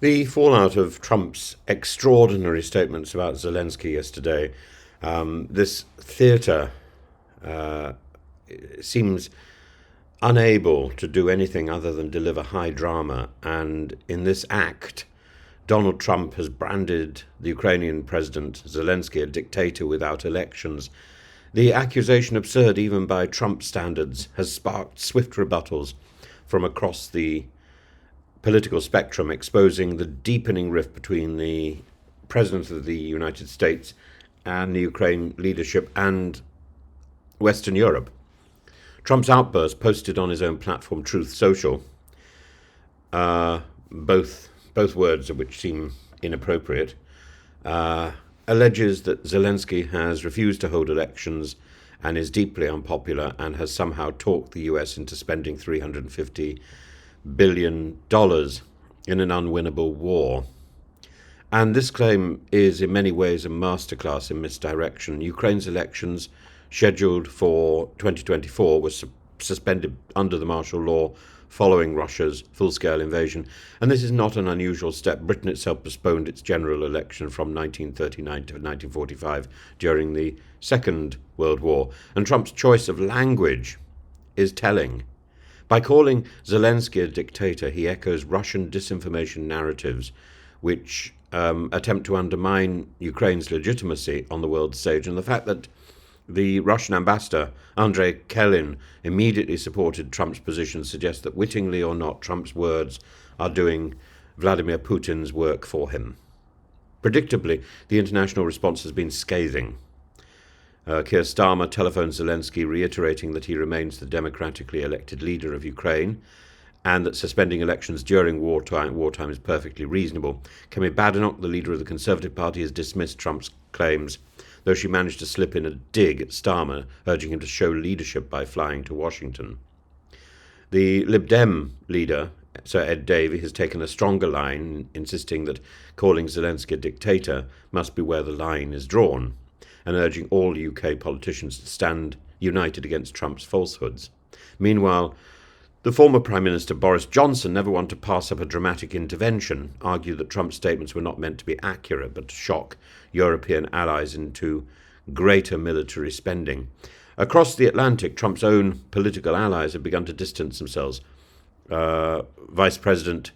The fallout of Trump's extraordinary statements about Zelensky yesterday, this theatre seems unable to do anything other than deliver high drama. And in this act, Donald Trump has branded the Ukrainian president Zelensky a dictator without elections. The accusation, absurd even by Trump standards, has sparked swift rebuttals from across the political spectrum, exposing the deepening rift between the President of the United States and the Ukraine leadership and Western Europe. Trump's outburst, posted on his own platform, Truth Social, both words of which seem inappropriate, alleges that Zelensky has refused to hold elections and is deeply unpopular and has somehow talked the US into spending $350 billion in an unwinnable war. And this claim is in many ways a masterclass in misdirection. Ukraine's elections, scheduled for 2024, were suspended under the martial law following Russia's full-scale invasion. And this is not an unusual step. Britain itself postponed its general election from 1939 to 1945 during the Second World War. And Trump's choice of language is telling. By calling Zelensky a dictator, he echoes Russian disinformation narratives which attempt to undermine Ukraine's legitimacy on the world stage. And the fact that the Russian ambassador, Andrei Kelin, immediately supported Trump's position suggests that, wittingly or not, Trump's words are doing Vladimir Putin's work for him. Predictably, the international response has been scathing. Keir Starmer telephoned Zelensky, reiterating that he remains the democratically elected leader of Ukraine and that suspending elections during wartime is perfectly reasonable. Kemi Badenoch, the leader of the Conservative Party, has dismissed Trump's claims, though she managed to slip in a dig at Starmer, urging him to show leadership by flying to Washington. The Lib Dem leader, Sir Ed Davey, has taken a stronger line, insisting that calling Zelensky a dictator must be where the line is drawn, and urging all UK politicians to stand united against Trump's falsehoods. Meanwhile, the former Prime Minister Boris Johnson, never one to pass up a dramatic intervention, argued that Trump's statements were not meant to be accurate but to shock European allies into greater military spending. Across the Atlantic, Trump's own political allies have begun to distance themselves. Vice President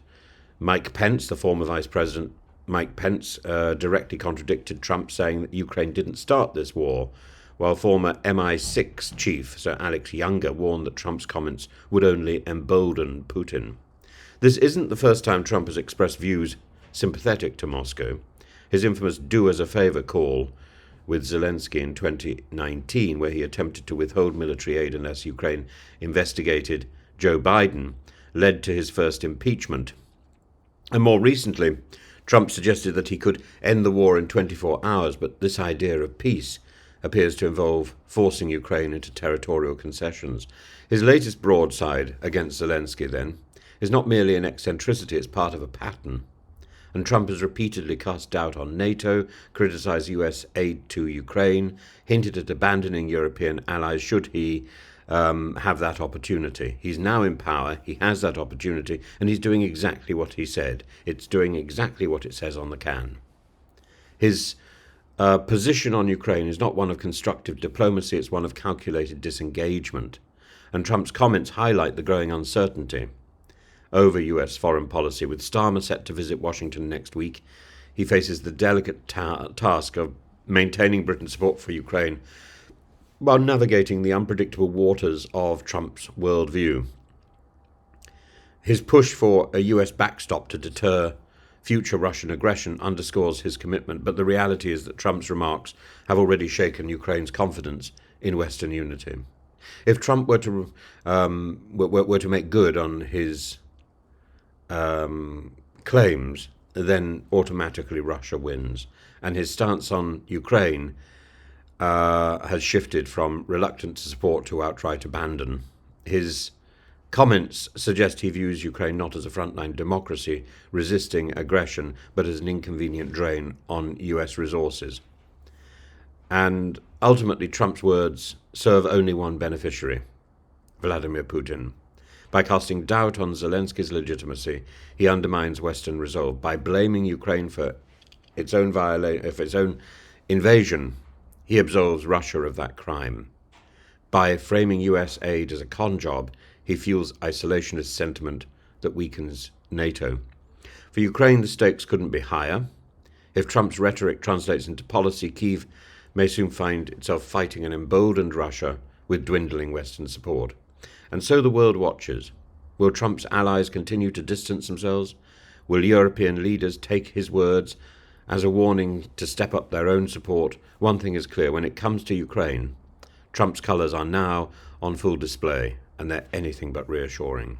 Mike Pence, the former Vice President Mike Pence, directly contradicted Trump, saying that Ukraine didn't start this war, while former MI6 chief Sir Alex Younger warned that Trump's comments would only embolden Putin. This isn't the first time Trump has expressed views sympathetic to Moscow. His infamous do us a favour call with Zelensky in 2019, where he attempted to withhold military aid unless Ukraine investigated Joe Biden, led to his first impeachment. And more recently, Trump suggested that he could end the war in 24 hours, but this idea of peace appears to involve forcing Ukraine into territorial concessions. His latest broadside against Zelensky, then, is not merely an eccentricity, it's part of a pattern. And Trump has repeatedly cast doubt on NATO, criticised US aid to Ukraine, hinted at abandoning European allies should he have that opportunity. He's now in power, he has that opportunity, and he's doing exactly what he said. It's doing exactly what it says on the can. His position on Ukraine is not one of constructive diplomacy, it's one of calculated disengagement. And Trump's comments highlight the growing uncertainty over US foreign policy. With Starmer set to visit Washington next week, he faces the delicate task of maintaining Britain's support for Ukraine while navigating the unpredictable waters of Trump's worldview. His push for a US backstop to deter future Russian aggression underscores his commitment, but the reality is that Trump's remarks have already shaken Ukraine's confidence in Western unity. If Trump were to make good on his claims, then automatically Russia wins, and his stance on Ukraine has shifted from reluctant to support to outright abandon. His comments suggest he views Ukraine not as a frontline democracy resisting aggression, but as an inconvenient drain on US resources. And ultimately, Trump's words serve only one beneficiary, Vladimir Putin. By casting doubt on Zelensky's legitimacy, he undermines Western resolve. By blaming Ukraine for its own invasion, he absolves Russia of that crime. By framing US aid as a con job, he fuels isolationist sentiment that weakens NATO. For Ukraine, the stakes couldn't be higher. If Trump's rhetoric translates into policy, Kiev may soon find itself fighting an emboldened Russia with dwindling Western support. And so the world watches. Will Trump's allies continue to distance themselves? Will European leaders take his words as a warning to step up their own support? One thing is clear: when it comes to Ukraine, Trump's colours are now on full display, and they're anything but reassuring.